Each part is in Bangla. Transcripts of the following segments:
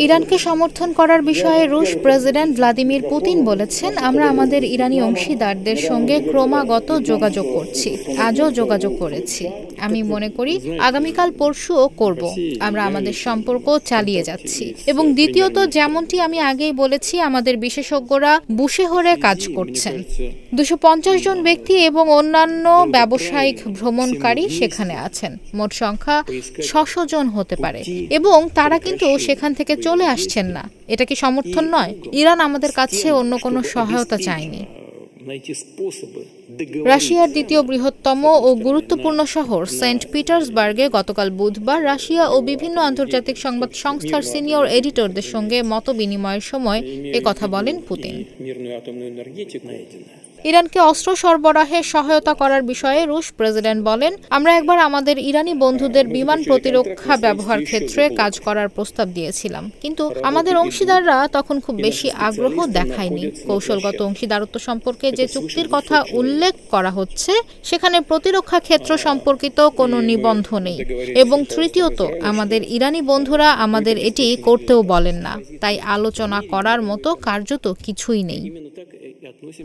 ইরানকে সমর্থন করার বিষয়ে রুশ প্রেসিডেন্ট ভ্লাদিমির পুতিন বলেছেন, আমরা আমাদের ইরানি অংশীদারদের সঙ্গে ক্রমাগত যোগাযোগ করছি, আজও যোগাযোগ করেছি। আমি মনে করি আগামীকাল পরশুও করব। আমরা আমাদের সম্পর্ক চালিয়ে যাচ্ছি। এবং দ্বিতীয়ত, যেমনটি আমি আগেই বলেছি, আমাদের বিশেষজ্ঞরা বুশেহরে কাজ করছেন। 250 জন ব্যক্তি এবং অন্যান্য ব্যবসায়িক ভ্রমণকারী সেখানে আছেন। মোট সংখ্যা 600 জন হতে পারে এবং তারা কিন্তু সেখান থেকে চলে আসছেন না। এটা কি সমর্থন নয়? ইরান আমাদের কাছে অন্য কোনো সহায়তা চায়নি। রাশিয়ার দ্বিতীয় বৃহত্তম ও গুরুত্বপূর্ণ শহর সেন্ট পিটার্সবার্গে গতকাল বুধবার রাশিয়া ও বিভিন্ন আন্তর্জাতিক সংবাদ সংস্থার সিনিয়র এডিটরদের সঙ্গে মতবিনিময়ের সময় একথা বলেন পুতিন। ইরানকে অস্ত্র সরবরাহে সহায়তা করার বিষয়ে রুশ প্রেসিডেন্ট বলেন, আমরা একবার আমাদের ইরানি বন্ধুদের বিমান প্রতিরক্ষা ব্যবহার ক্ষেত্রে কাজ করার প্রস্তাব দিয়েছিলাম, কিন্তু আমাদের অংশীদাররা তখন খুব বেশি আগ্রহ দেখায়নি। কৌশলগত অংশীদারত্ব সম্পর্কে যে চুক্তির কথা উল্লেখ করা হচ্ছে সেখানে প্রতিরক্ষা ক্ষেত্র সম্পর্কিত কোনো নিবন্ধ নেই এবং তৃতীয়ত, আমাদের ইরানি বন্ধুরা আমাদের এটি করতেও বলেন না, তাই আলোচনা করার মতো কার্যত কিছুই নেই।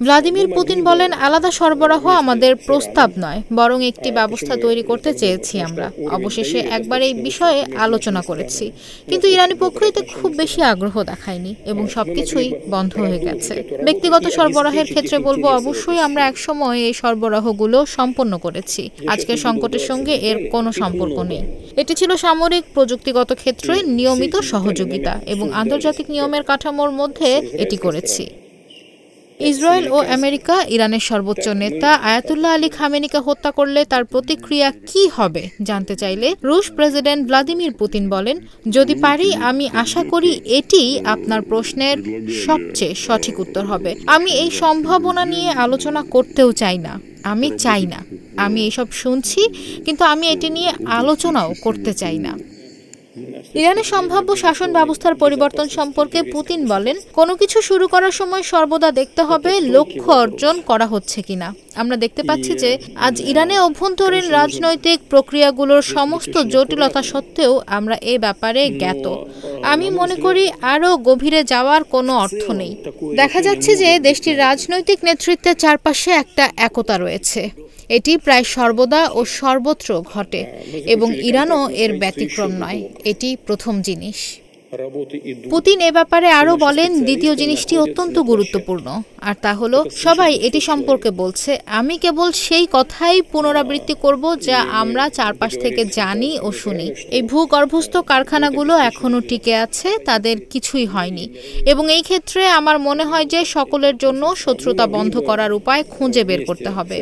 ভ্লাদিমির পুতিন বলেন, আলাদা সরবরাহ আমাদের প্রস্তাব নয়, বরং একটি ব্যবস্থা তৈরি করতে চেয়েছি আমরা। অবশেষে একবার এই বিষয়ে আলোচনা করেছি, কিন্তু ইরানি পক্ষ এতে খুব বেশি আগ্রহ দেখায়নি এবং সবকিছুই বন্ধ হয়ে গেছে। ব্যক্তিগত সরবরাহের ক্ষেত্রে বলবো, অবশ্যই আমরা একসময় এই সরবরাহগুলো সম্পন্ন করেছি। আজকের সংকটের সঙ্গে এর কোনো সম্পর্ক নেই। এটি ছিল সামরিক প্রযুক্তিগত ক্ষেত্রে নিয়মিত সহযোগিতা এবং আন্তর্জাতিক নিয়মের কাঠামোর মধ্যে এটি করেছি। ইসরায়েল ও আমেরিকা ইরানের সর্বোচ্চ নেতা আয়াতুল্লাহ আলী খামেনিকে হত্যা করলে তার প্রতিক্রিয়া কি হবে জানতে চাইলে রুশ প্রেসিডেন্ট ভ্লাদিমির পুতিন বলেন, যদি পারি আমি আশা করি এটি আপনার প্রশ্নের সবচেয়ে সঠিক উত্তর হবে। আমি এই সম্ভাবনা নিয়ে আলোচনা করতেও চাই না। আমি এইসব শুনছি, কিন্তু আমি এটি নিয়ে আলোচনাও করতে চাই না। ইরানের সম্ভাব্য শাসন ব্যবস্থার পরিবর্তন সম্পর্কে পুতিন বলেন, কোনো কিছু শুরু করার সময় সর্বদা দেখতে হবে লক্ষ্য অর্জন করা হচ্ছে কিনা। আমরা দেখতে পাচ্ছি যে আজ ইরানে অভ্যন্তরীণ রাজনৈতিক প্রক্রিয়াগুলোর সমস্ত জটিলতা সত্ত্বেও আমরা এ ব্যাপারে জ্ঞাত। আমি মনে করি আরও গভীরে যাওয়ার কোনো অর্থ নেই। দেখা যাচ্ছে যে দেশটির রাজনৈতিক নেতৃত্বের চারপাশে একটা একতা রয়েছে। এটি প্রায় সর্বদা ও সর্বত্র ঘটে এবং ইরানও এর ব্যতিক্রম নয়। এটি প্রথম জিনিস। পুতিন এ ব্যাপারে আরও বলেন, দ্বিতীয় জিনিসটি অত্যন্ত গুরুত্বপূর্ণ, আর তা হলো সবাই এটি সম্পর্কে বলছে। আমি কেবল সেই কথাই পুনরাবৃত্তি করব যা আমরা চারপাশ থেকে জানি ও শুনি। এই ভূগর্ভস্থ কারখানাগুলো এখনও টিকে আছে, তাদের কিছুই হয়নি এবং এই ক্ষেত্রে আমার মনে হয় যে সকলের জন্য শত্রুতা বন্ধ করার উপায় খুঁজে বের করতে হবে।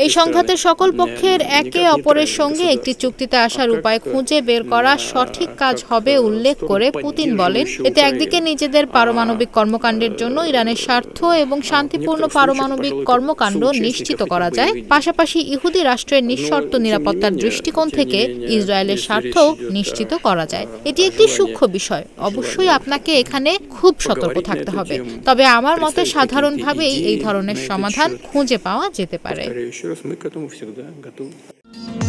এই সংঘাতের সকল পক্ষের একে অপরের সঙ্গে একটি চুক্তিতে আসার উপায় খুঁজে বের করা সঠিক কাজ হবে উল্লেখ করে পুতিন বলেন, এতে একদিকে নিজেদের পারমাণবিক কর্মকাণ্ডের জন্য ইরানের স্বার্থ এবং শান্তিপূর্ণ পারমাণবিক কর্মকাণ্ড নিশ্চিত করা যায়, পাশাপাশি ইহুদি রাষ্ট্রের নিঃশর্ত নিরাপত্তার দৃষ্টিকোণ থেকে ইসরায়েলের স্বার্থও নিশ্চিত করা যায়। এটি একটি সূক্ষ্ম বিষয়, অবশ্যই আপনাকে এখানে খুব সতর্ক থাকতে হবে, তবে আমার মতে সাধারণভাবেই এই ধরনের সমাধান খুঁজে পাওয়া যেতে পারে। Повторяю еще раз, мы к этому всегда готовы.